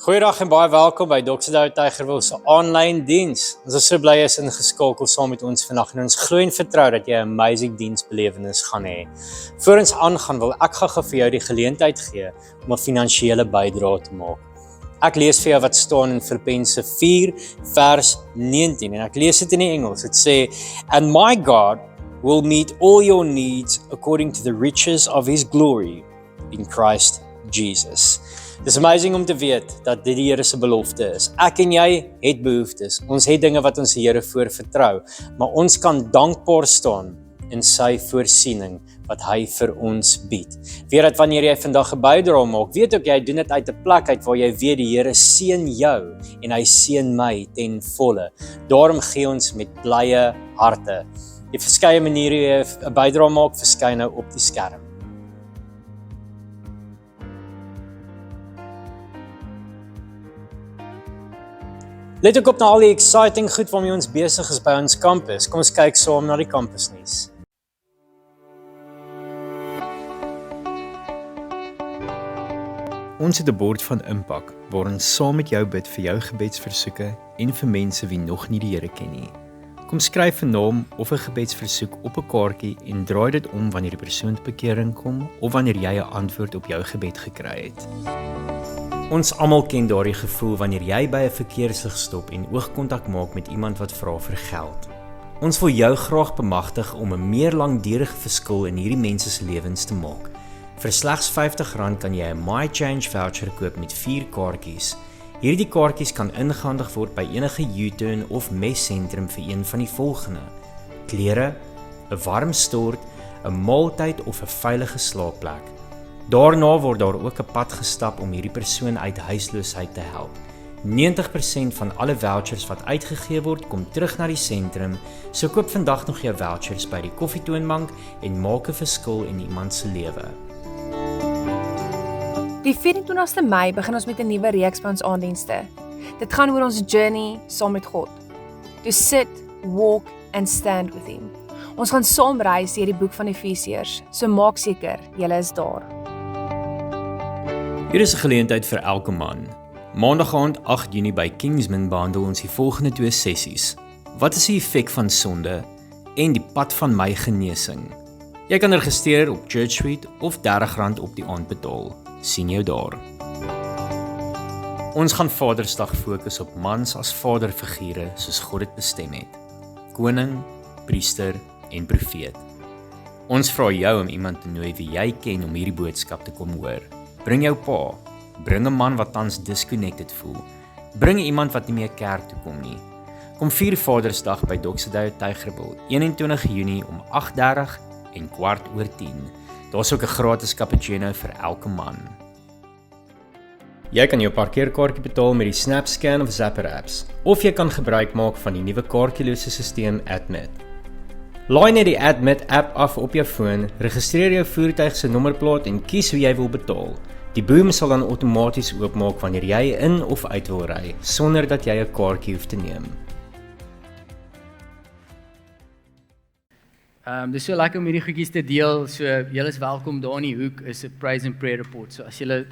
Goeiedag en baie welkom by Dr. Douwe Tygerwil se aanlyn diens. Ons is so bly jy is ingeskakel saam met ons vandag en ons glo en vertrou dat jy 'n amazing diensbelewenis gaan hê. Voor ons aangaan wil ek gou vir jou die geleentheid gee om 'n finansiële bydrae te maak. Ek lees vir jou wat staan in Filippense 4 vers 19 en ek lees dit in die Engels. Dit sê, "And my God will meet all your needs according to the riches of his glory in Christ Jesus." Dit is amazing om te weet dat dit die Here se belofte is. Ek en jy het behoeftes. Ons het dinge wat ons die Here voor vertrou, maar ons kan dankbaar staan in sy voorsiening wat hy vir ons bied. Weet dat wanneer jy vandag 'n bydrae maak, weet ook jy doen dit uit 'n plek uit waar jy weet die Here seën jou en hy seën my ten volle. Daarom gee ons met blye harte. Jy verskeie maniere jy 'n bydrae maak, verskyn nou op die skerm. Let ook op na al die exciting goed waarmee ons besig is by ons kampus. Kom ons kyk saam na die kampusnuus. Ons het 'n bord van impak waar ons saam met jou bid vir jou gebedsversoeke en vir mense wie nog nie die Here ken nie. Kom skryf 'n naam of 'n gebedsversoek op 'n kaartjie en draai dit om wanneer die persoon tot bekering kom of wanneer jy 'n antwoord op jou gebed gekry het. Ons almal ken daardie gevoel wanneer jy by 'n verkeerslig stop en oogkontak maak met iemand wat vra vir geld. Ons wil jou graag bemagtig om 'n meer langdurige verskil in hierdie mense se lewens te maak. Vir slegs R50 kan jy 'n MyChange voucher koop met 4 kaartjies. Hierdie kaartjies kan ingehandig word by enige U-turn of messentrum vir een van die volgende: klere, 'n warm stort, 'n maaltyd of 'n veilige slaapplek. Daarna word daar ook 'n pad gestap om hierdie persoon uit huisloosheid te help. 90% van alle vouchers wat uitgegee word, kom terug na die sentrum, so koop vandag nog jou vouchers by die koffietoonbank en maak 'n verskil in iemand se lewe. Die 24ste Mei begin ons met 'n nuwe reeks by ons aanddienste. Dit gaan oor ons journey saam met God. To sit, walk and stand with him. Ons gaan saam reis deur die boek van Efesiërs, so maak seker jy is daar. Hier is 'n geleentheid vir elke man. Maandag aand 8 Junie by Kingsman behandel ons die volgende 2 sessies. Wat is die effek van sonde en die pad van my genesing? Jy kan registreer op Church Suite of R30 op die aand betaal. Sien jou daar. Ons gaan Vadersdag fokus op mans as vaderfigure soos God dit bestem het. Koning, priester en profeet. Ons vra jou om iemand te nooi wie jy ken om hierdie boodskap te kom hoor. Bring jou pa, bring 'n man wat tans disconnected voel, bring iemand wat nie meer kerk toe kom nie. Kom vier Vadersdag by Dr. Douwe Tygerwil, 21 Junie om 8:30 en 10:15. Daar's ook 'n gratis cappuccino vir elke man. Jy kan jou parkeerkaartjie betaal met die SnapScan of Zapper apps, of jy kan gebruik maak van die nuwe kaartjielose stelsel Admit. Laai net die Admit app af op jou foon, registreer jou voertuig se nommerplaat en kies hoe jy wil betaal. Die boom sal dan outomaties oopmaak wanneer jy in of uit wil ry, sonder dat jy 'n kaartjie hoef te neem. Dis so lekker om hierdie goedjies te deel, so julle is welkom daar in die hoek, is 'n praise and prayer report, so as julle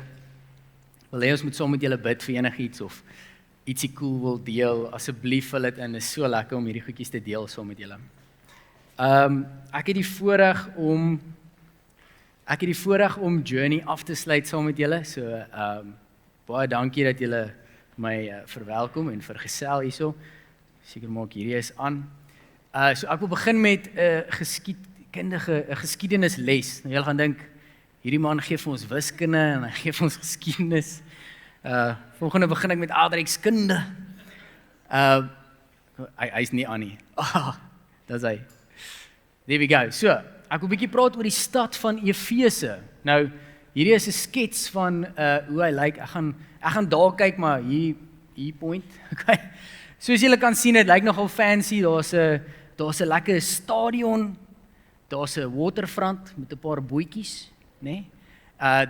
wil hê ons moet saam met julle bid vir enigiets of ietsie cool wil deel, asseblief vul dit in, is so lekker om hierdie goedjies te deel saam met julle. Ek het die voorreg om Journey af te sluit saam met julle, so baie dankie dat julle my verwelkom en vergesel hierso, seker maak hierdie is aan. So ek wil begin met 'n geskiedenisles. Nou julle gaan dink, hierdie man gee vir ons wiskunde en hy gee vir ons geskiedenis. Volgende begin ek met aardrykskunde. Hy's nie aan nie. Dis hy. There we go. So, ek wil 'n bietjie praat oor die stad van Efese. Nou, hierdie is 'n skets van hoe hy lyk. Ek gaan daar kyk, maar hier point. Okay. Soos julle kan sien, dit lyk nogal fancy. Daar's 'n lekker stadion. Daar's 'n waterfront met 'n paar bootjies, né?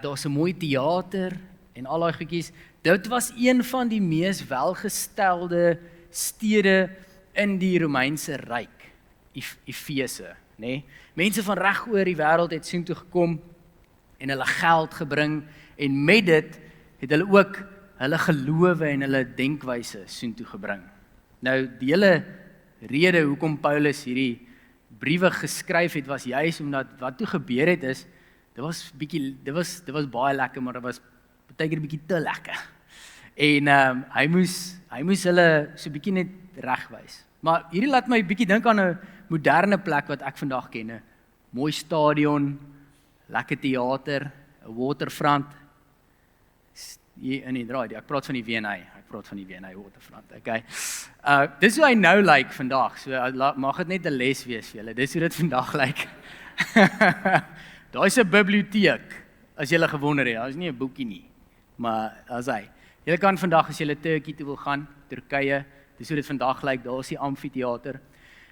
Daar's 'n mooi teater en al daai goedjies. Dit was een van die mees welgestelde stede in die Romeinse ryk, Efese, né? Mense van reg oor die wêreld het soontoe gekom en hulle geld gebring en met dit het hulle ook hulle gelowe en hulle denkwyse soontoe gebring. Nou die hele rede hoekom Paulus hierdie briewe geskryf het was juis omdat wat toe gebeur het is dit was baie lekker, maar dit was baie keer bietjie te lekker. En hy moes hulle so bietjie net regwys. Maar hierdie laat my bietjie dink aan 'n moderne plek wat ek vandag ken, 'n mooi stadion, lekker teater, 'n waterfront. Hier in die draai, ek praat van die V&A waterfront, okay. Dis hoe hy nou lyk vandag, so mag dit net 'n les wees vir julle, dis hoe dit vandag lyk. Daar is 'n biblioteek, as julle gewonder het, daar is nie 'n boekie nie, maar as hy. Julle kan vandag as julle Turkye toe wil gaan, Turkye, dis hoe dit vandag lyk, daar is die amfitheater.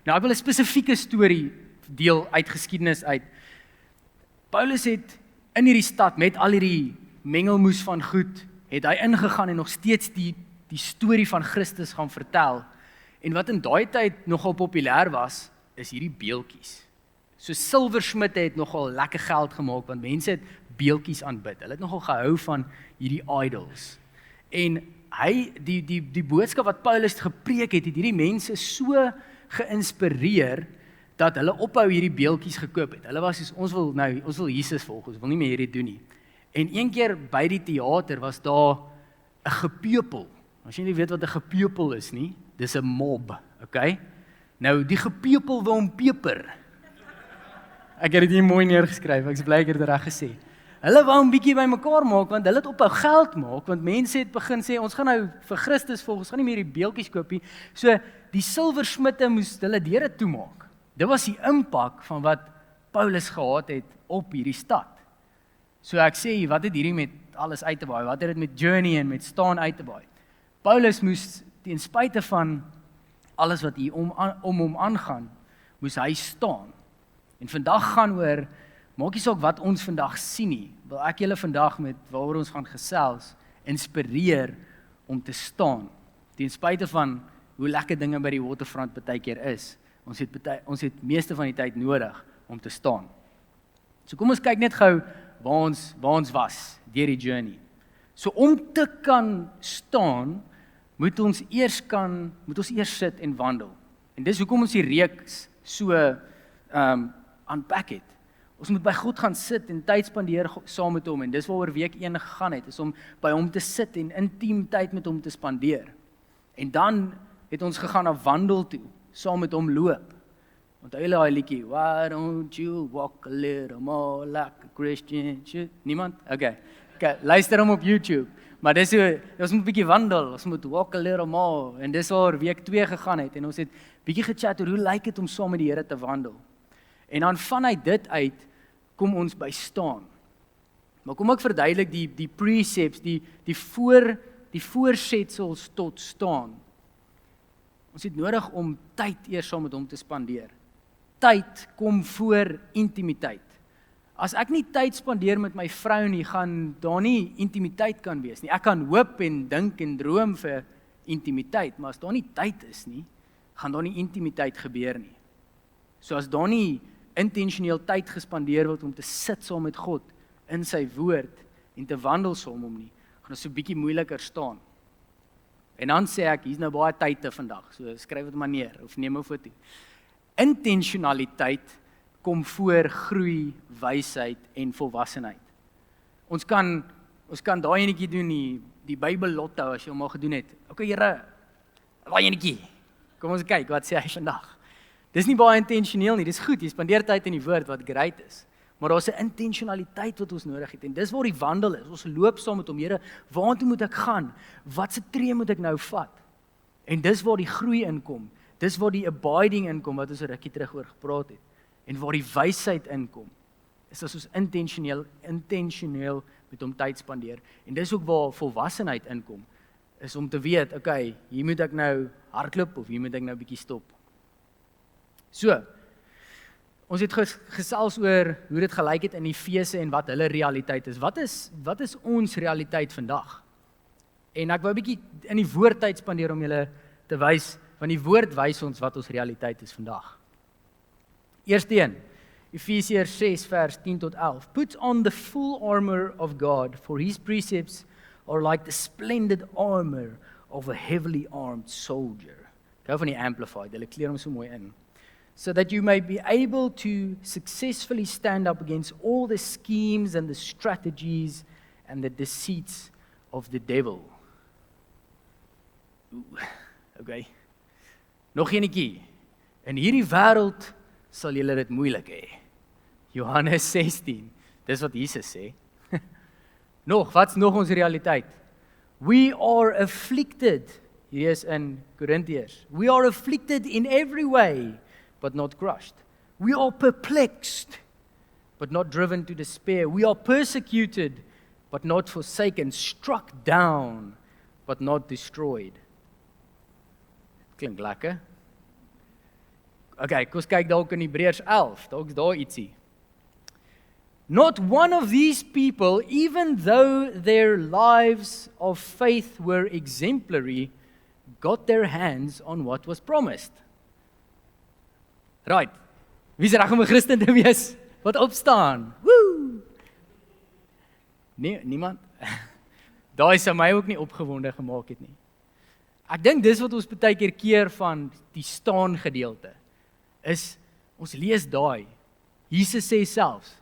Nou ek wil 'n spesifieke storie deel uit geskiedenis uit. Paulus het in hierdie stad met al hierdie mengelmoes van goed, het hy ingegaan en nog steeds die storie van Christus gaan vertel. En wat in daai tyd nogal populêr was, is hierdie beeldjies. So silversmide het nogal lekker geld gemaak, want mense het beeldjies aanbid. Hulle het nogal gehou van hierdie idols. En die boodskap wat Paulus gepreek het hierdie mense so geïnspireer, dat hulle ophou hierdie beeldjies gekoop het. Hulle was soos, ons wil Jesus volg, ons wil nie meer hierdie doen nie. En een keer by die teater was daar 'n gepeupel. As jy nie weet wat 'n gepeupel is nie, dis 'n mob, okay? Nou die gepeupel wou hom peper. Ek het dit nie mooi neergeskryf, ek is bly ek het dit reg gesê. Hulle wou 'n bietjie bymekaar maak want hulle het ophou geld maak, want mense het begin sê ons gaan nou vir Christus volg, ons gaan nie meer die beeldjies koop nie. So die silversmide moes hulle deure toemaak. Dit was die impak van wat Paulus gehad het op hierdie stad. So ek sê, wat het hierdie met alles uit te baai? Wat het dit met journey en met staan uit te baai? Paulus moes ten spyte van alles wat hier om hom aangaan, moes hy staan. En vandag gaan oor, maak nie saak wat ons vandag sien nie, wil ek julle vandag met waaroor ons gaan gesels, inspireer om te staan. Ten spyte van hoe lekker dinge by die waterfront partykeer is, ons het meeste van die tyd nodig om te staan. So kom ons kyk net gou waar ons was deur die journey. So om te kan staan, moet ons eers sit en wandel. En dis hoekom ons die reeks so unpack het. Ons moet by God gaan sit en tyd spandeer saam met hom, en dis waaroor week 1 gegaan het, is om by hom te sit en intiem tyd met hom te spandeer. En dan het ons gegaan na wandel toe, saam met hom loop. Onthou julle daai liedjie, why don't you walk a little more like a Christian? Niemand? Okay, luister hom op YouTube. Maar dis hoe, ons moet 'n bietjie wandel, ons moet walk a little more, en dis waar week 2 gegaan het, en ons het bietjie gechat oor hoe lyk dit om saam met die Here te wandel. En dan vanuit dit uit, kom ons by staan. Maar kom ek verduidelik die precepts, die voorsetsels tot staan. Ons het nodig om tyd eers saam met hom te spandeer. Tyd kom voor intimiteit. As ek nie tyd spandeer met my vrou nie, gaan daar nie intimiteit kan wees nie. Ek kan hoop en dink en droom vir intimiteit, maar as daar nie tyd is nie, gaan daar nie intimiteit gebeur nie. So as daar nie intentioneel tyd gespandeer word om te sit saam met God in sy woord en te wandel saam met hom nie, gaan dit so bietjie moeiliker staan. En dan sê ek, hier's nou baie tyd te vandag, so skryf dit maar neer of neem 'n foto. Intentionaliteit kom voor groei, wysheid en volwassenheid. Ons kan daai enetjie doen, die Bybel lotto as jy hom al gedoen het. Okay, Here, daai enetjie. Kom ons kyk wat sê hy vandag. Dis nie baie intentioneel nie, dis goed, jy spandeer tyd in die woord wat great is. Maar daar's 'n intentionaliteit wat ons nodig het, en dis waar die wandel is. Ons loop saam met hom, Here, waartoe moet ek gaan? Watse tree moet ek nou vat? En dis waar die groei inkom. Dis waar die abiding inkom, wat ons 'n rukkie terug oor gepraat het. En waar die wysheid inkom, is as ons intentioneel met hom tyd spandeer. En dis ook waar volwassenheid inkom, is om te weet, okay, hier moet ek nou hardloop, of hier moet ek nou bietjie stop. So, ons het gesels oor hoe dit gelyk het in Efese en wat hulle realiteit is. Wat is ons realiteit vandag? En ek wou 'n bietjie in die woord tyd spandeer om julle te wys, want die woord wys ons wat ons realiteit is vandag. Eerste een, Efesiërs 6 vers 10 tot 11. Put on the full armor of God, for his precepts are like the splendid armor of a heavily armed soldier. Ek hou van die Amplified, hulle kleer hom so mooi in. So that you may be able to successfully stand up against all the schemes and the strategies and the deceits of the devil. Okay. Nog enetjie. In hierdie wêreld sal julle dit moeilik hê. Johannes 16. Dis wat Jesus sê. Wat's nog ons realiteit? We are afflicted. Hier is in Korintiërs. We are afflicted in every way, but not crushed. We are perplexed, but not driven to despair. We are persecuted, but not forsaken. Struck down, but not destroyed. Klink lekker. Okay, kom ons kyk dalk in Hebreërs 11. Dalk's daar ietsie. Not one of these people, even though their lives of faith were exemplary, got their hands on what was promised. Right. Wie's reg om 'n Christen te wees? Wat opstaan? Woo! Nee, niemand. Daai sou my ook nie opgewonde gemaak het nie. Ek dink dis wat ons baie keer van die staan gedeelte is ons lees daai. Jesus sê selfs: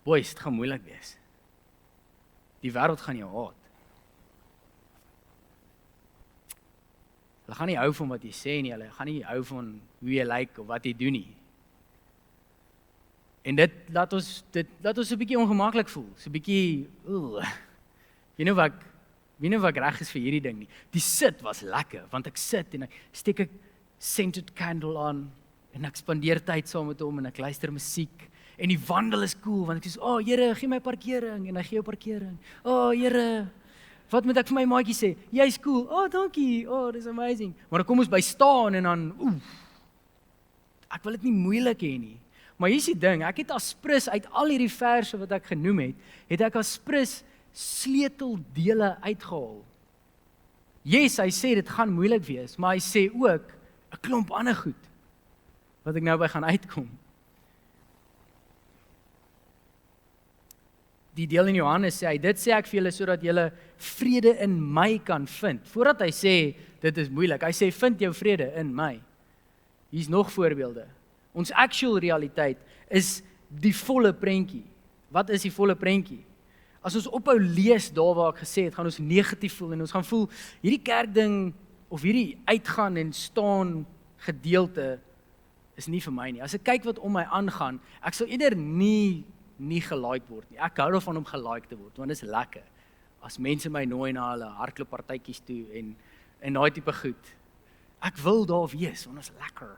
"Boys, dit gaan moeilik wees. Die wêreld gaan jou haat. Hulle gaan nie hou van wat jy sê nie, hulle gaan nie hou van hoe jy lyk of wat jy doen nie." En dit laat ons 'n bietjie ongemaklik voel. So 'n bietjie, weet nou wat reg is vir hierdie ding nie. Die sit was lekker, want ek sit en ek steek 'n scented candle aan en ek spandeer tyd saam met hom en ek luister musiek. En die wandel is cool, want ek sê, Here, gee my parkering, en hy gee jou parkering. Here, wat moet ek vir my maatjie sê? Jy's cool, dankie, dis amazing. Maar dan kom ons by staan en dan, ek wil dit nie moeilik hê nie. Maar hier's die ding, ek het as prins uit al hierdie verse wat ek genoem het ek as prins sleuteldele uitgehaal. Yes, hy sê dit gaan moeilik wees, maar hy sê ook 'n klomp ander goed, wat ek nou by gaan uitkom. Die deel in Johannes sê hy, dit sê ek vir julle sodat julle vrede in my kan vind. Voordat hy sê, dit is moeilik, hy sê, vind jou vrede in my. Hier's nog voorbeelde. Ons actual realiteit is die volle prentjie. Wat is die volle prentjie? As ons ophou lees daar waar ek gesê het, gaan ons negatief voel en ons gaan voel, hierdie kerkding, of hierdie uitgaan en staan gedeelte, is nie vir my nie. As ek kyk wat om my aangaan, ek sal eerder nie gelike word nie. Ek hou daarvan om gelike te word, want dit is lekker. As mense my nooi na hulle hardlooppartytjies toe en daai tipe goed. Ek wil daar wees, want dit is lekker.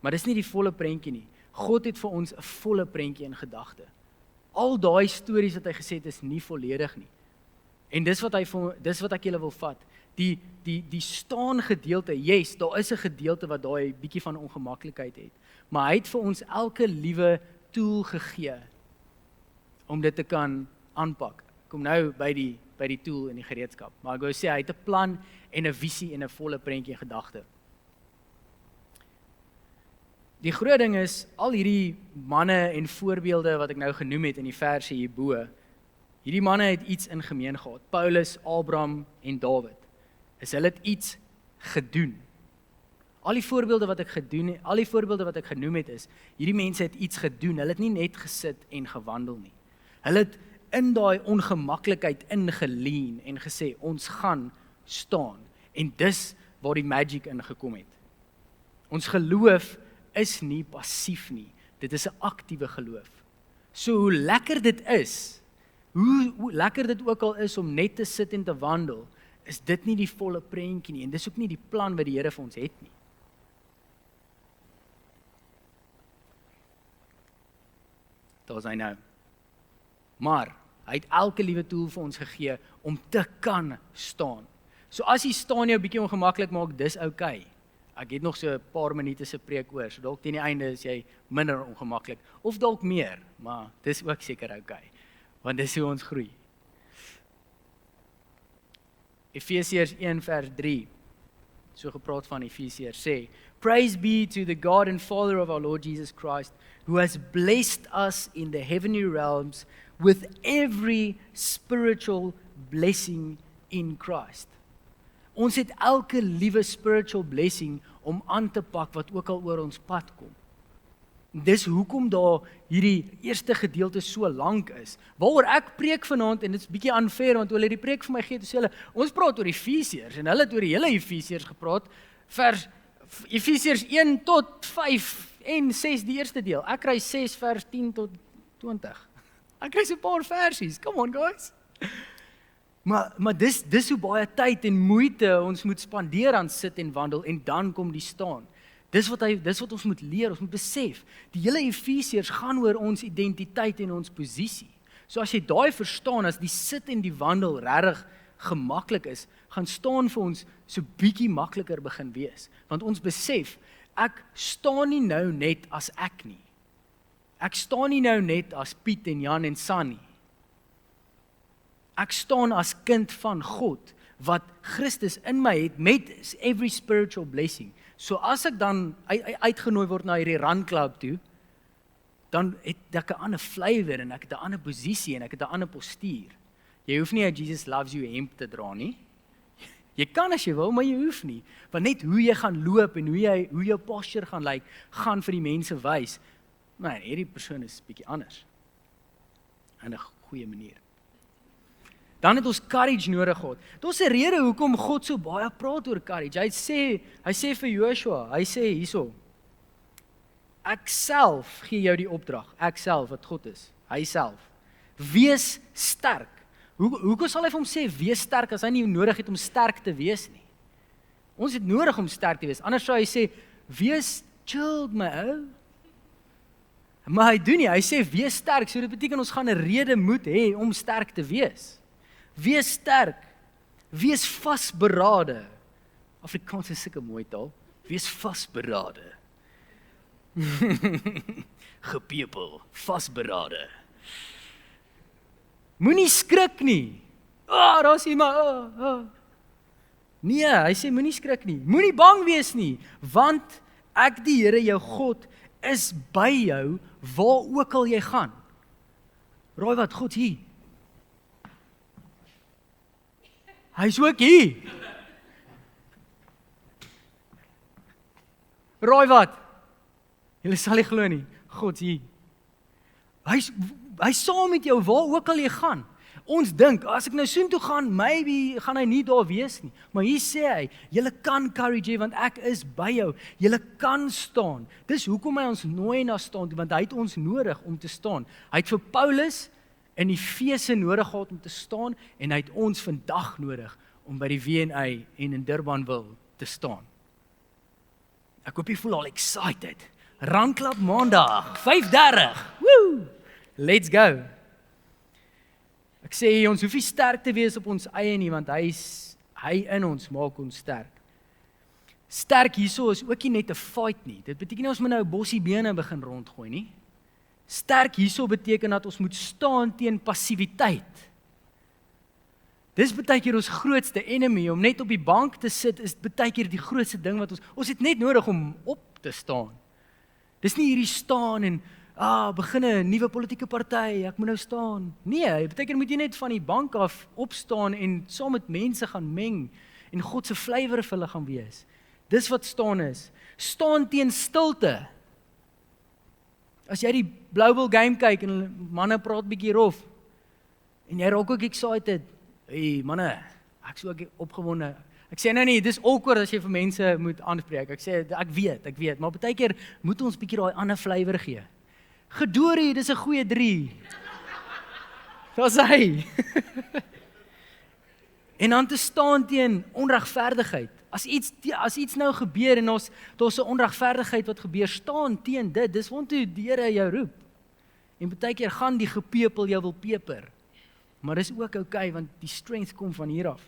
Maar dis nie die volle prentjie nie. God het vir ons 'n volle prentjie in gedagte. Al daai stories wat hy gesê het is nie volledig nie. En dis wat ek julle wil vat. Die staan gedeelte, yes, daar is 'n gedeelte wat daai bietjie van ongemaklikheid het. Maar hy het vir ons elke liewe tool gegee om dit te kan aanpak. Kom nou by die tool en die gereedskap. Maar ek wou sê hy het 'n plan en 'n visie en 'n volle prentjie in gedagte. Die groot ding is al hierdie manne en voorbeelde wat ek nou genoem het in die verse hierbo. Hierdie manne het iets in gemeen gehad. Paulus, Abraham en Dawid. Hulle het iets gedoen. Al die voorbeelde wat ek genoem het is, hierdie mense het iets gedoen. Hulle het nie net gesit en gewandel nie. Hulle het in daai ongemaklikheid ingeleen en gesê, ons gaan staan. En dis waar die magic ingekom het. Ons geloof is nie passief nie. Dit is 'n aktiewe geloof. So hoe lekker dit is, hoe lekker dit ook al is om net te sit en te wandel, is dit nie die volle prentjie nie. En dis ook nie die plan wat die Here vir ons het nie. Daar's hy nou. Maar hy het elke liewe tool vir ons gegee om te kan staan. So as jy staan jou bietjie ongemaklik maak, dis okay. Ek het nog so 'n paar minute se preek oor, so dalk teen die einde is jy minder ongemaklik, of dalk meer, maar dis ook seker okay, want dis hoe ons groei. Efesiërs 1 vers 3, so gepraat van Efesiërs sê, Praise be to the God and Father of our Lord Jesus Christ, who has blessed us in the heavenly realms with every spiritual blessing in Christ. Ons het elke liewe spiritual blessing om aan te pak wat ook al oor ons pad kom. Dis hoekom daar hierdie eerste gedeelte so lank is. Waaroor ek preek vanaand, en dit is bietjie unfair, want hulle het die preek vir my gegee, toe sê hulle, ons praat oor Efesiërs, en hulle het oor die hele Efesiërs gepraat, Efesiërs 1 tot 5 en 6 die eerste deel. Ek kry 6 vers 10 tot 20. Ek kry so 'n paar versies, come on guys. Maar dis hoe baie tyd en moeite ons moet spandeer aan sit en wandel, en dan kom die staan. Dis wat ons moet leer, ons moet besef. Die hele Efesiërs gaan oor ons identiteit en ons posisie. So as jy daai verstaan, as die sit en die wandel regtig gemaklik is, gaan staan vir ons so bietjie makliker begin wees. Want ons besef, ek staan nie nou net as ek nie. Ek staan nie nou net as Piet en Jan en Sunny. Ek staan as kind van God, wat Christus in my het, met every spiritual blessing. So as ek dan uitgenooi word na hierdie Run Club toe, dan het ek 'n ander flavor, en ek het 'n ander posisie, en ek het 'n ander postuur. Jy hoef nie 'n Jesus loves you hemp te dra nie. Jy kan as jy wil, maar jy hoef nie. Want net hoe jy gaan loop, en hoe jou posture gaan lyk, gaan vir die mense wys, maar hierdie persoon is bietjie anders. In 'n goeie manier. Dan het ons courage nodig gehad. Dit is 'n rede hoekom God so baie praat oor courage. Hy sê vir Joshua, hy sê hierso, ek self gee jou die opdrag, ek self wat God is, hy self. Wees sterk. Hoekom sal hy vir hom sê, wees sterk, as hy nie nodig het om sterk te wees nie? Ons het nodig om sterk te wees, anders sou hy sê, wees chilled my ou. Maar hy doen nie, hy sê, wees sterk, so dit beteken ons gaan 'n rede moet hê om sterk te wees. Wees sterk, wees vasberade. Afrikaans is sulke mooi taal. Wees vasberade. Gepepel, vasberade. Moenie skrik nie. Daar's iemand. Nee, hy sê moenie skrik nie. Moenie bang wees nie, want ek die Here jou God is by jou waar ook al jy gaan. Raai wat, God hier. Hy is ook hier. Raai wat? Julle sal nie glo nie. God hier. Hy saam met jou waar ook al jy gaan. Ons dink, as ek nou soontoe gaan, maybe gaan hy nie daar wees nie. Maar hier sê hy, julle kan courage hê, want ek is by jou. Julle kan staan. Dis hoekom hy ons nooi na staan, want hy het ons nodig om te staan. Hy het vir Paulus in Efese nodig gehad om te staan, en hy het ons vandag nodig om by die WNA en in Durbanville te staan. Ek hoop jy voel al excited. Run Club Maandag, 5:30. Woo! Let's go. Ek sê ons hoef nie sterk te wees op ons eie nie, want hy in ons maak ons sterk. Sterk hierso is ook nie net 'n fight nie. Dit beteken nie ons moet nou bossie bene begin rondgooi nie. Sterk hierso beteken dat ons moet staan teen passiwiteit. Dis baie keer ons grootste enemy, om net op die bank te sit, is baie keer die grootste ding wat ons het net nodig om op te staan. Dis nie hierdie staan en, begin 'n nuwe politieke party, ek moet nou staan. Nee, baie keer moet jy net van die bank af opstaan en saam met mense gaan meng, en God se flavor vir hulle gaan wees. Dis wat staan is. Staan teen stilte. As jy die Blue Bull game kyk en manne praat bietjie rof, en jy raak ook excited, hey manne, ek is ook opgewonde. Ek sê nou nie, dis awkward as jy vir mense moet aanspreek. Ek sê, ek weet, maar baie keer moet ons bietjie daai ander flavor gee. Gedorie, dis 'n goeie 3. Daar's hy. En dan te staan teen onregverdigheid. As iets nou gebeur en daar's 'n onregverdigheid wat gebeur, staan teen dit. Dis waartoe die Here jou roep. En baie keer gaan die gepepel jou wil peper. Maar dis ook okay, want die strength kom van hier af.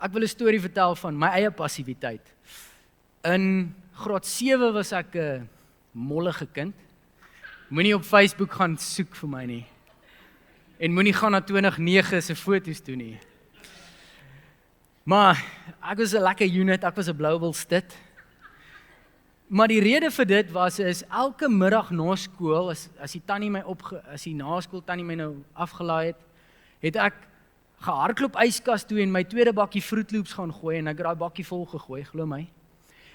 Ek wil 'n storie vertel van my eie passiwiteit. In graad 7 was ek 'n mollige kind. Moenie op Facebook gaan soek vir my nie. En moenie gaan na 2009 se foto's toe nie. Maar ek was 'n lekker unit, ek was 'n Blue Bull stit. Maar die rede vir dit is elke middag na skool, as die naskool tannie my nou afgelaai het ek gehardloop yskas toe en my tweede bakkie Fruit Loops gaan gooi en ek het daai bakkie vol gegooi, glo my.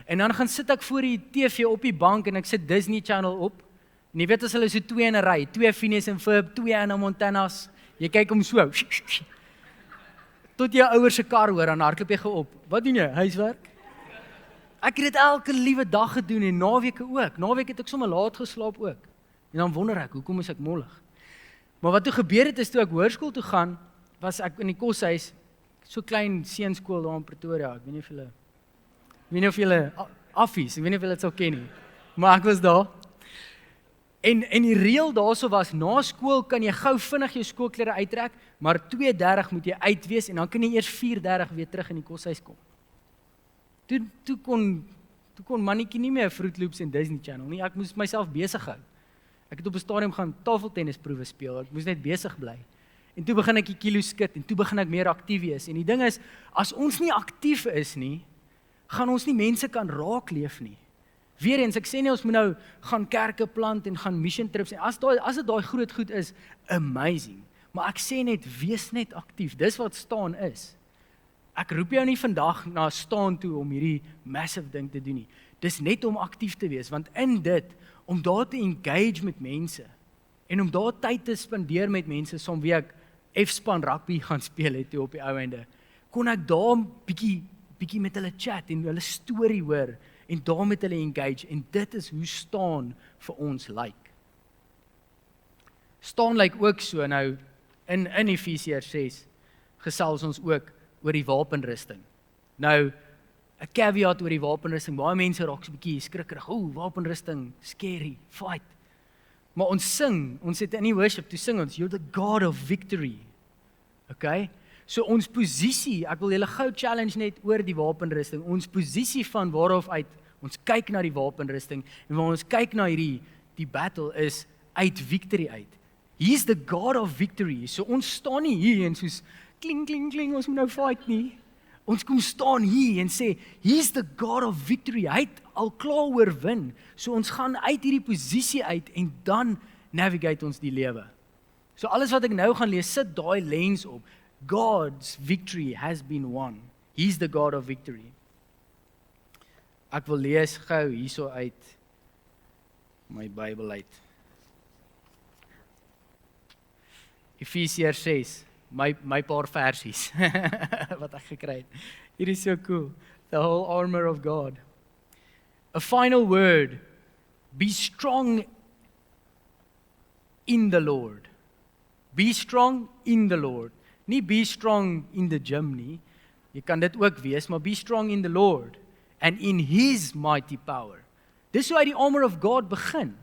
En dan gaan sit ek voor die TV op die bank en ek sit Disney Channel op. En jy weet as hulle so 2 in 'n ry, 2 Phineas en Ferb, 2 Hannah Montanas, jy kyk hom so, tot jou ouers se kar hoor, dan hardloop jy op. Wat doen jy? Huiswerk? Ek het dit elke liewe dag gedoen en naweke ook. Naweek het ek sommer laat geslaap ook. En dan wonder ek, hoekom is ek mollig? Maar wat toe gebeur het is toe ek hoërskool toe gaan, was ek in die koshuis, so klein seunskool daar in Pretoria. Ek weet nie of julle affies, ek weet nie of julle dit sal ken nie. Maar ek was daar. En die reël daarso was, na skool kan jy gou vinnig jou skoolklere uittrek, maar 2:30 moet jy uit wees en dan kan jy eers 4:30 weer terug in die koshuis kom. Toe kon mannetjie nie meer Fruit Loops en Disney Channel nie, ek moes myself besig hou. Ek het op 'n stadium gaan tafeltennisproewe speel, ek moes net besig bly. En toe begin ek die kilos skit en toe begin ek meer aktief wees. En die ding is, as ons nie aktief is nie, gaan ons nie mense kan raakleef nie. Weereens, ek sê nie ons moet nou gaan kerke plant en gaan mission trips en as dit daai groot goed is, amazing. Maar ek sê net, wees net aktief. Dis wat staan is. Ek roep jou nie vandag na staan toe om hierdie massive ding te doen nie. Dis net om aktief te wees, want in dit, om daar te engage met mense en om daar tyd te spandeer met mense, soms wie ek F-span rugby gaan speel het toe op die ou einde, kon ek daar bietjie met hulle chat en hulle storie hoor en daar met hulle engage en dit is hoe staan vir ons lyk. Staan lyk ook so nou in Efesiërs 6 gesels ons ook oor die wapenrusting. Nou 'n caveat oor die wapenrusting, baie mense raak so 'n bietjie skrikkerig. Wapenrusting, scary, fight. Maar ons het in die worship, toe sing ons, you're the God of victory. Okay? So ons posisie, ek wil julle gou challenge net oor die wapenrusting, ons posisie van waarof uit ons kyk na die wapenrusting, en waar ons kyk na die battle is uit victory uit. He's the God of victory, so ons staan nie hier en soos, kling, kling, kling, ons moet nou fight nie. Ons kom staan hier en sê, he's the God of victory, hy het al klaar oorwin, so ons gaan uit hierdie posisie uit, en dan navigate ons die lewe. So alles wat ek nou gaan lees, sit daai lens op, God's victory has been won. He's the God of victory. Ek wil lees gou hierso uit my Bybel uit. Efesiërs 6, my paar versies wat ek gekry het. Hier is so cool. The whole armor of God. A final word. Be strong in the Lord. Be strong in the Lord. Nie be strong in the gym nie. Jy kan dit ook wees, maar be strong in the Lord and in His mighty power. Dis hoe hy die armor of God begin.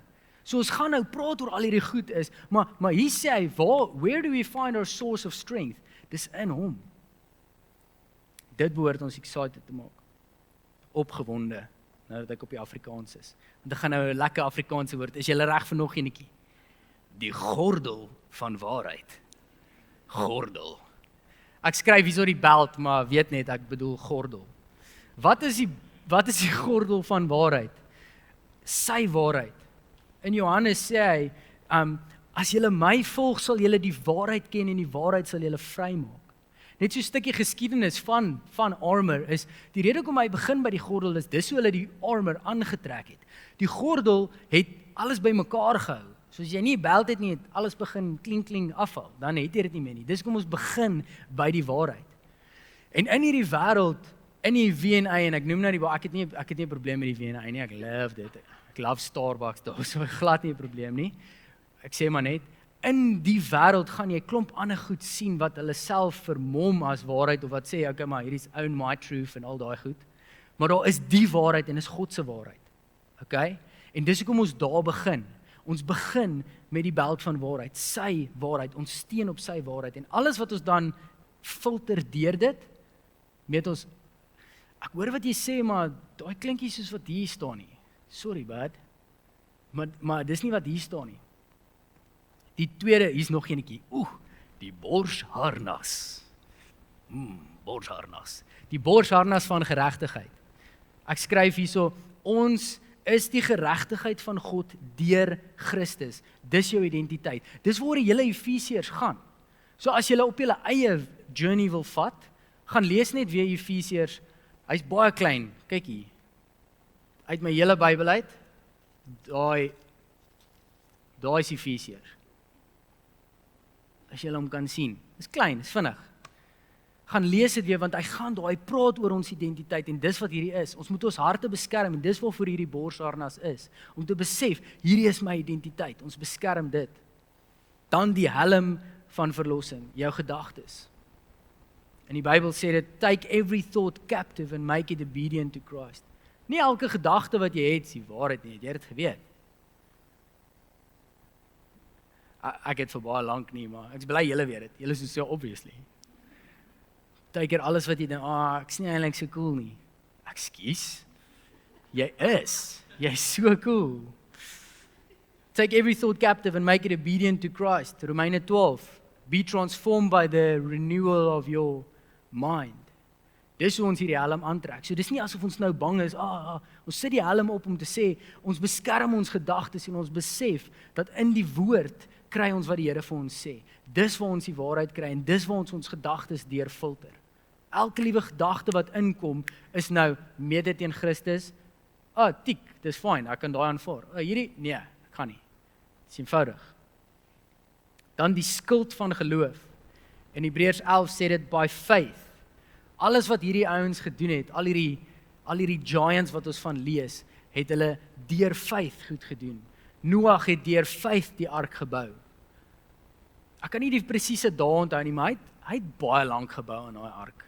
So ons gaan nou praat oor al hierdie goed is, maar hier sê hy, where do we find our source of strength? Dis in hom. Dit behoort ons excited te maak. Opgewonde, nou dat ek op die Afrikaans is. Want ek gaan nou 'n lekker Afrikaanse woord, is julle reg vir nog enetjie? Die gordel van waarheid. Gordel. Ek skryf hier so die belt, maar weet net, ek bedoel gordel. Wat is die gordel van waarheid? Sy waarheid. In Johannes sê hy, as julle my volg, sal julle die waarheid ken en die waarheid sal julle vrymaak. Net so 'n stukkie geskiedenis van armor is, die rede hoekom hy begin by die gordel is, dis hoe hulle die armor aangetrek het. Die gordel het alles bymekaar gehou. So as jy nie 'n belt het nie, het alles begin klink afval, dan het jy dit nie meer nie. Dis kom ons begin by die waarheid. En in hierdie wêreld, in die V&A, en ek noem nou die, ek het nie 'n probleem met die V&A nie, ek love dit. Ek love Starbucks, daar is glad nie 'n probleem nie. Ek sê maar net, in die wêreld gaan jy klomp ander goed sien wat hulle self vermom as waarheid, of wat sê, okay, maar hier is own my truth en al daai goed. Maar daar is die waarheid en is God se waarheid. Okay? En dis hoekom ons daar begin. Ons begin met die belt van waarheid, sy waarheid, ons steun op sy waarheid, en alles wat ons dan filter deur dit, met ons, ek hoor wat jy sê, maar daai klink nie soos wat hier staan nie. Sorry, bud, maar dis nie wat hier staan nie. Die tweede, hier's nog eenetjie, die borsharnas. Borsharnas. Die borsharnas van geregtigheid. Ek skryf hierso, ons is die geregtigheid van God deur Christus. Dis jou identiteit. Dis waar die hele Efesiërs gaan. So as jy op jou eie journey wil vat, gaan lees net weer Efesiërs. Hy's baie klein. Kyk hier. Uit my hele Bybel uit. Daai is Efesiërs. As jy hom kan sien. Dis klein, is vinnig. Gaan lees dit weer, want hy praat oor ons identiteit, en dis wat hierdie is. Ons moet ons harte beskerm, en dis waarvoor hierdie borsharnas is, om te besef, hierdie is my identiteit, ons beskerm dit. Dan die helm van verlossing, jou gedagtes. En die Bybel sê dit, take every thought captive and make it obedient to Christ. Nie elke gedagte wat jy het, is die waarheid nie, het jy dit geweet? Ek het vir baie lank nie, maar ek is bly julle weet dit, julle is so obviously. Partykeer alles wat jy dink, ek is nie eintlik so cool nie. Ekskuus. Jy is so cool. Take every thought captive and make it obedient to Christ. Romeine 12. Be transformed by the renewal of your mind. Dis hoe ons hierdie helm aantrek. So dis nie asof ons nou bang is, ons sit die helm op om te sê, ons beskerm ons gedagtes en ons besef dat in die woord kry ons wat die Here vir ons sê. Dis waar ons die waarheid kry en dis waar ons gedagtes deurfilter. Elke liewe gedagte wat inkom is nou meet dit teen Christus. Tik, dis fyn, ek kan daai aanvaar. Hierdie, nee, ek gaan nie. Dis eenvoudig. Dan die skild van geloof. In Hebreërs 11 sê dit by faith. Alles wat hierdie ouens gedoen het, al hierdie giants wat ons van lees, het hulle deur faith goed gedoen. Noag het deur faith die ark gebou. Ek kan nie die presiese dae onthou nie, maar hy het baie lank gebou aan daai ark.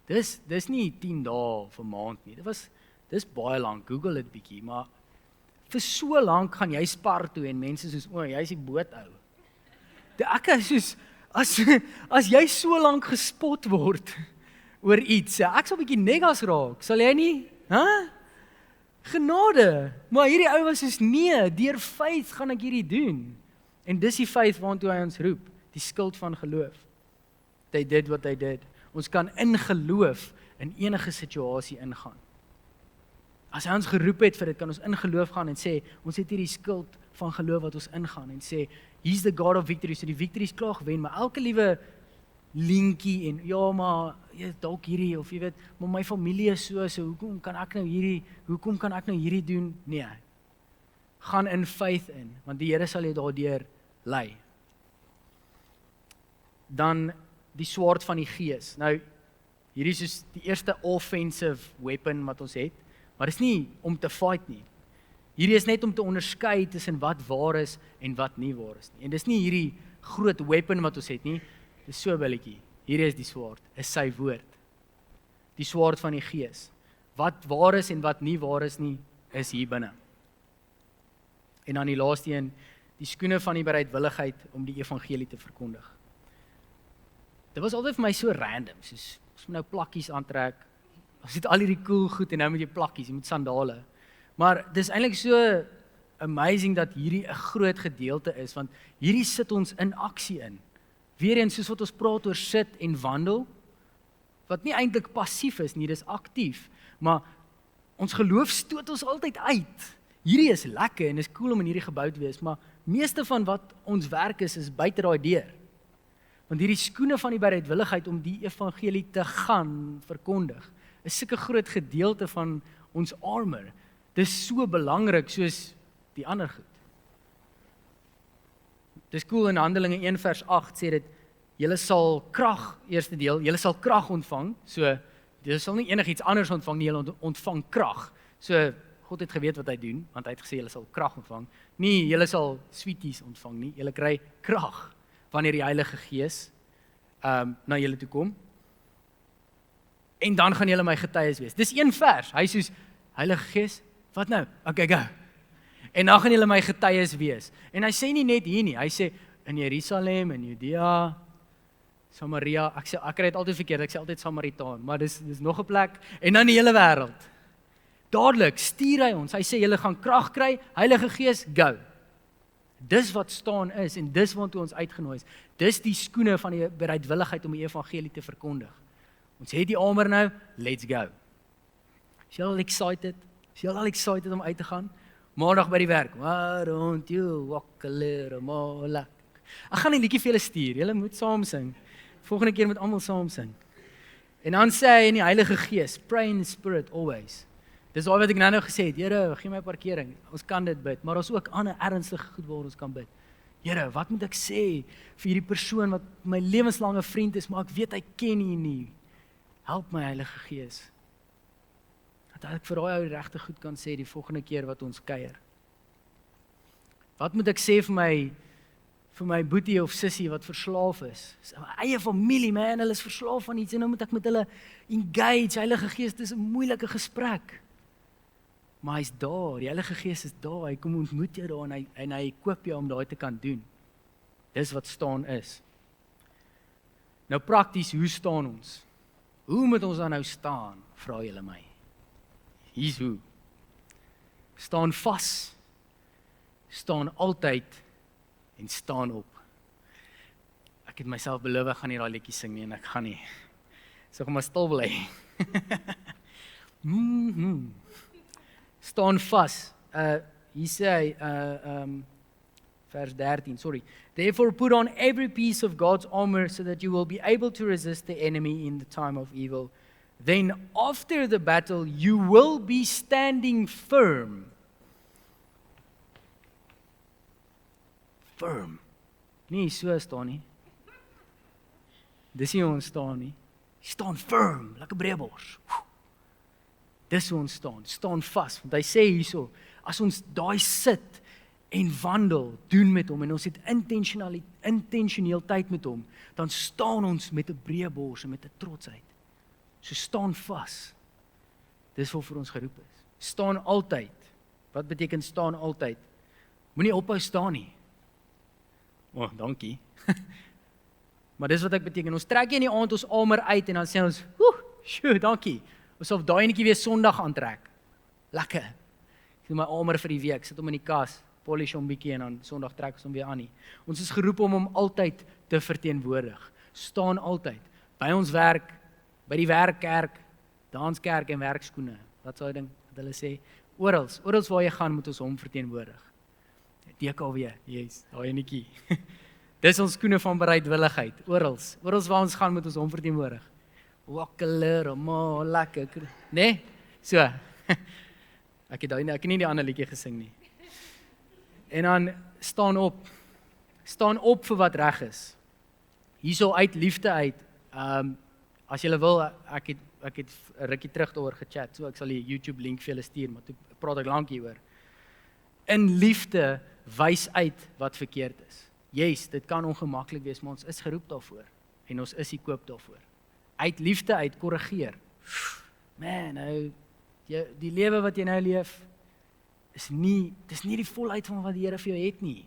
Dis nie 10 dae of 'n maand nie. Dis baie lank. Google dit bietjie, maar vir so lank gaan jy spar toe en mense soos, jy's die boot ou. Ek is soos as jy so lank gespot word oor iets, ek sal bietjie negas raak. Sal jy nie? Genade. Maar hierdie ou was soos nee, deur faith gaan ek hierdie doen. En dis die faith waartoe hy ons roep, die skild van geloof. They did what they did. Ons kan in geloof in enige situasie ingaan. As hy ons geroep het vir dit, kan ons in geloof gaan en sê, ons het hierdie skild van geloof wat ons ingaan en sê, he's the God of victory, so die victory is klaar gewen, maar elke liewe linkie en maar dalk hierdie of jy weet, maar my familie is so hoekom kan ek nou hierdie doen? Nee. Gaan in faith in, want die Here sal jou daardeur lei. Dan die swaard van die gees. Nou hierdie is soos die eerste offensive weapon wat ons het, maar dis nie om te fight nie. Hierdie is net om te onderskei tussen wat waar is en wat nie waar is nie. En dis nie hierdie groot weapon wat ons het nie, dis so 'n billetjie. Hierdie is die swaard, is sy woord. Die swaard van die gees. Wat waar is en wat nie waar is nie, is hier binne. En dan die laaste een, die skoene van die bereidwilligheid om die evangelie te verkondig. Dit was altyd vir my so random, soos ons moet nou plakkies aantrek, ons het al hierdie cool goed en nou moet jy plakkies, jy moet sandale. Maar dis eintlik so amazing dat hierdie 'n groot gedeelte is, want hierdie sit ons in aksie in. Weereens soos wat ons praat oor sit en wandel, wat nie eintlik passief is nie, dis aktief, maar ons geloof stoot ons altyd uit. Hierdie is lekker en is cool om in hierdie gebou te wees, maar meeste van wat ons werk is buite daai deur. Want hierdie skoene van die bereidwilligheid om die evangelie te gaan verkondig, is sulke groot gedeelte van ons armor. Dis so belangrik soos die ander goed. Dis cool in Handelinge 1 vers 8 sê dit, julle sal krag, eerste deel, julle sal krag ontvang, so, julle sal nie enigiets anders ontvang nie, julle ontvang krag. So, God het geweet wat hy doen, want hy het gesê, julle sal krag ontvang. Nie, julle sal sweeties ontvang nie, julle kry krag, wanneer die Heilige Gees na julle toe kom. En dan gaan julle my getuies wees. Dis een vers, hy soos, Heilige Gees, wat nou? Okay, go. En dan gaan julle my getuies wees. En hy sê nie net hier nie, hy sê, in Jerusalem, in Judea, Samaria, ek kry dit altyd verkeerd, ek sê altyd Samaritaan, maar dis nog 'n plek, en dan die hele wêreld. Dadelik stuur hy ons, hy sê, julle gaan krag kry, Heilige Gees, go. Dis wat staan is, en dis waartoe ons uitgenooi is. Dis die skoene van die bereidwilligheid om die evangelie te verkondig. Ons het die armor nou, let's go. Is jy al excited? Is jy al excited om uit te gaan? Maandag by die werk. Why don't you walk a little more like... Ek gaan die liedjie vir julle stuur. Julle moet saam sing. Volgende keer moet almal saam sing. En dan sê hy in die Heilige Gees, pray in the Spirit always. Dis al wat ek nou gesê het. Here, gee my parkering. Ons kan dit bid, maar ons ook ander ernstige goed waar ons kan bid. Here, wat moet ek sê vir hierdie persoon wat my lewenslange vriend is, maar ek weet hy ken U nie. Help my Heilige Gees. Dat ek vir daai ou regtig goed kan sê die volgende keer wat ons kuier. Wat moet ek sê vir my boetie of sussie wat verslaaf is? Dis my eie familie, man, hulle is verslaaf aan iets en nou moet ek met hulle engage. Heilige Gees, dis 'n moeilike gesprek. Maar hy's daar, die Heilige Gees is daar, hy kom ontmoet jou daar en hy koop jou om daai te kan doen. Dis wat staan is. Nou prakties, hoe staan ons? Hoe moet ons dan nou staan, vra julle my? Hier's hoe. Staan vas, staan altyd en staan op. Ek het myself beloof ek gaan nie daai liedjie sing nie en ek gaan nie. So kom maar stil bly. Staan vas. Hier sê hy, vers 13, sorry. Therefore put on every piece of God's armor so that you will be able to resist the enemy in the time of evil. Then after the battle you will be standing firm. Firm. Nee, so staan nie. Dis nie hoe ons staan nie. Staan firm, like 'n breëbors. Dis hoe ons staan vas, want hy sê hierso, as ons daai sit en wandel, doen met hom en ons het intentioneel tyd met hom, dan staan ons met 'n breë bors en met 'n trotsheid. So staan vas. Dis waarvoor ons geroep is. Staan altyd. Wat beteken staan altyd? Moenie ophou staan nie. Dankie. Maar dis wat ek beteken. Ons trek in die aand ons armer uit en dan sê ons, dankie. Ons sal daai netjie weer Sondag aantrek. Lekker. Ek doen my armer vir die week, sit hom in die kas, polish hom bietjie en dan Sondag trek ons hom weer aan nie. Ons is geroep om hom altyd te verteenwoordig. Staan altyd. By ons werk, by die werkkerk, danskerk en werkskoene. Wat sou jy dink wat hulle sê? Orals waar jy gaan moet ons hom verteenwoordig. DKW, yes, daai netjie. Dis ons skoene van bereidwilligheid. Orals waar ons gaan moet ons hom verteenwoordig. Walk a little more like a... Nee? So. Ek het nie die ander liedjie gesing nie. En dan staan op. Staan op vir wat reg is. Hierso uit liefde uit. As julle wil, ek het 'n rukkie terug daaroor gechat, so ek sal die YouTube link vir julle stuur, maar toe praat ek lank hieroor. In liefde wys uit wat verkeerd is. Yes, dit kan ongemaklik wees, maar ons is geroep daarvoor en ons is gekoop daarvoor. Uit liefde uit korrigeer. Man, nou die lewe wat jy nou leef dis nie die volheid van wat die Here vir jou het nie.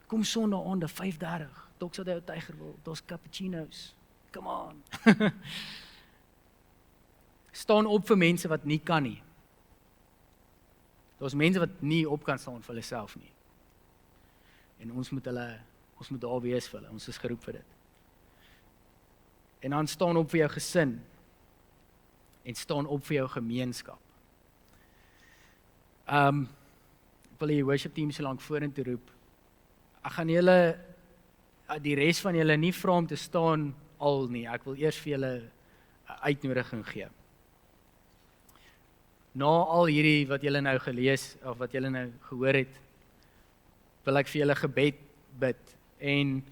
Kom Sondag aand 5:30. Doks jou tyger wil, daar's cappuccinos. Come on. Staan op vir mense wat nie kan nie. Daar's mense wat nie op kan staan vir hulle self nie. En ons moet daar wees vir hulle. Ons is geroep vir dit. En dan staan op vir jou gesin. En staan op vir jou gemeenskap. Ek wil die worship team so lank vorentoe roep. Ek gaan julle die res van julle nie vra om te staan al nie. Ek wil eers vir julle 'n uitnodiging gee. Na al hierdie wat julle nou gelees of wat julle nou gehoor het, wil ek vir julle gebed bid. En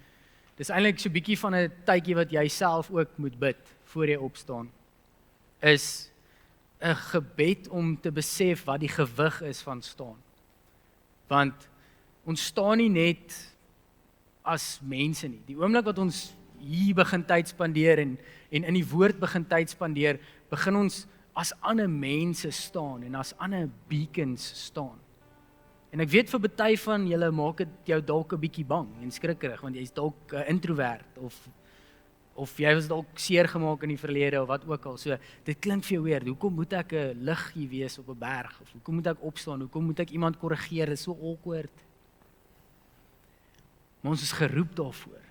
dis eintlik so 'n bietjie van 'n tydjie wat jy self ook moet bid voor jy opstaan. Is 'n gebed om te besef wat die gewig is van staan. Want ons staan nie net as mense nie. Die oomblik wat ons hier begin tyd spandeer en in die woord begin tyd spandeer, begin ons as ander mense staan en as ander beacons staan. En ek weet vir party van julle maak dit jou dalk 'n bietjie bang en skrikkerig want jy's dalk 'n introwert of jy was dalk seer gemaak in die verlede of wat ook al. So dit klink vir jou weird. Hoekom moet ek 'n liggie wees op 'n berg of hoekom moet ek opstaan? Hoekom moet ek iemand korrigeer? Dit is so awkward. Maar ons is geroep daarvoor.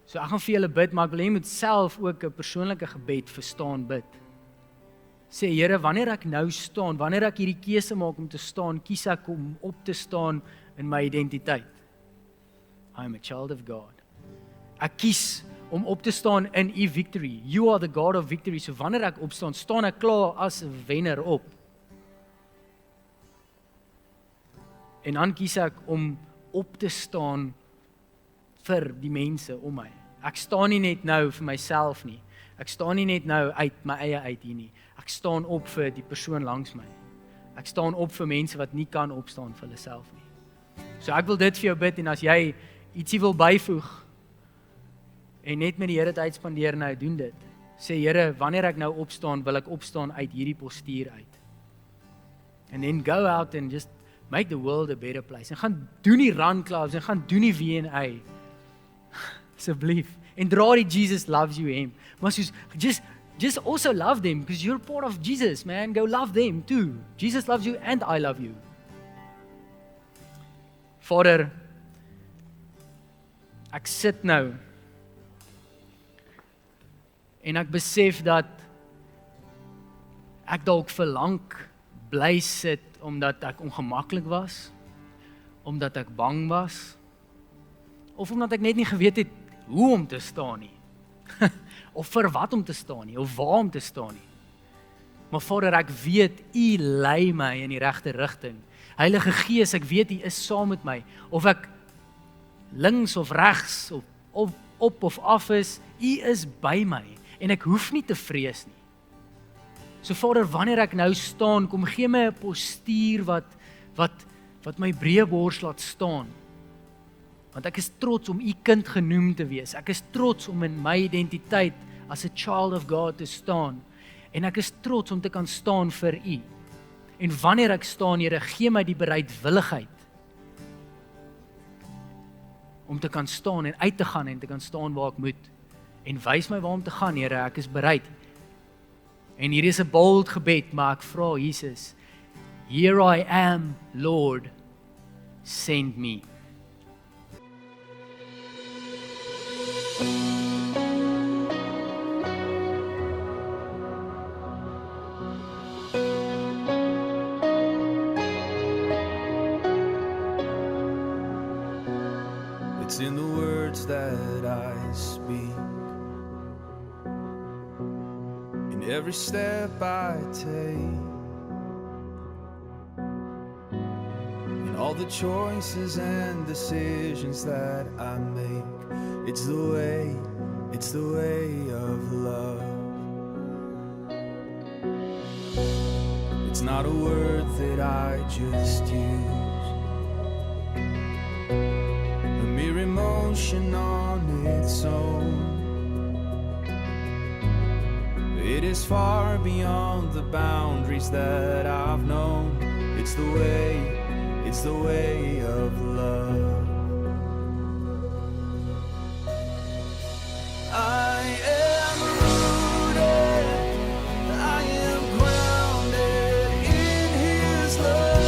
So ek gaan vir julle bid, maar ek wil hê jy moet self ook 'n persoonlike gebed verstaan bid. sê Here, wanneer ek nou staan, wanneer ek hierdie keuse maak om te staan, kies ek om op te staan in my identiteit. I am a child of God. Ek kies om op te staan in U victory. You are the God of victory. So wanneer ek opstaan, staan ek klaar as 'n wenner op. En dan kies ek om op te staan vir die mense om my. Ek staan nie net nou vir myself nie. Ek staan nie net nou uit my eie uit hier nie. Ek staan op vir die persoon langs my. Ek staan op vir mense wat nie kan opstaan vir hulle self nie. So ek wil dit vir jou bid, en as jy ietsie wil byvoeg en net met die Here tyd spandeer nou, doen dit. Sê Here, wanneer ek nou opstaan, wil ek opstaan uit hierdie postuur uit. And then go out and just make the world a better place. En gaan doen die run clubs, en gaan doen die V&A. Asseblief. En dra die Jesus loves you hem. Maar soos, just also love them, because you're part of Jesus, man. Go love them too. Jesus loves you and I love you. Vader, ek sit nou en ek besef dat ek dalk vir lank bly sit omdat ek ongemaklik was, omdat ek bang was, of omdat ek net nie geweet het hoe om te staan nie, of vir wat om te staan nie, of waar om te staan nie. Maar Vader, ek weet U lei my in die regte rigting. Heilige Gees, ek weet U is saam met my, of ek links of regs, of op of af is, U is by my, en ek hoef nie te vrees nie. So Vader, wanneer ek nou staan, kom gee my 'n postuur wat my breë bors laat staan. Want ek is trots om U kind genoem te wees. Ek is trots om in my identiteit as a child of God te staan. En ek is trots om te kan staan vir U. En wanneer ek staan, Here, gee my die bereidwilligheid om te kan staan en uit te gaan en te kan staan waar ek moet. En wys my waar om te gaan, Here, ek is bereid. En hier is 'n bold gebed, maar ek vra Jesus, here I am, Lord, send me. It's in the words that I speak, in every step I take, in all the choices and decisions that I make. It's the way of love. It's not a word that I just use, a mere emotion on its own. It is far beyond the boundaries that I've known. It's the way of love. I am rooted, I am grounded in His love.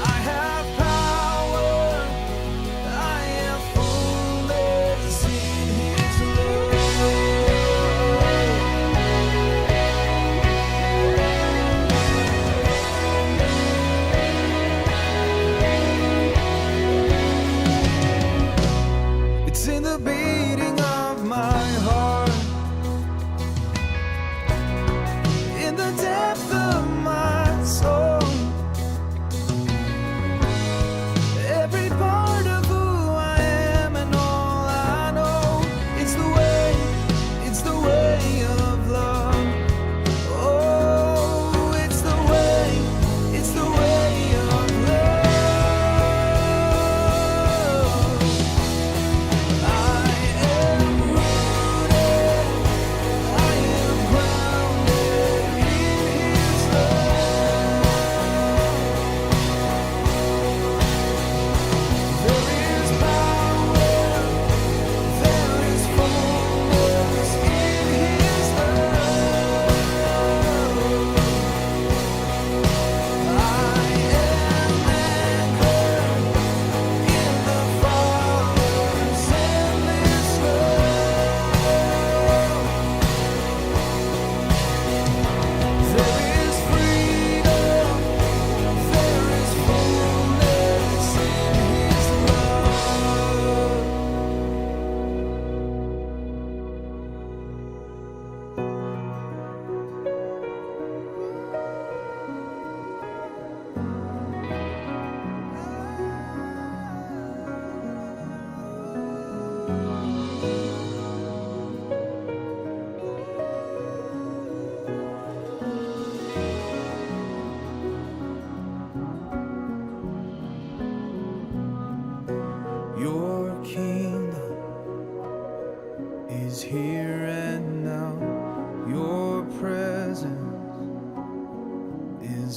I have power, I am fullness in His love.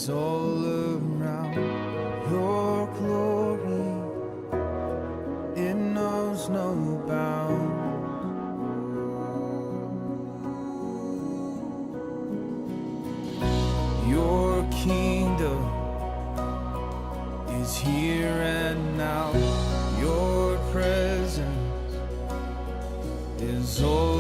is all around. Your glory, it knows no bounds. Your kingdom is here and now. Your presence is all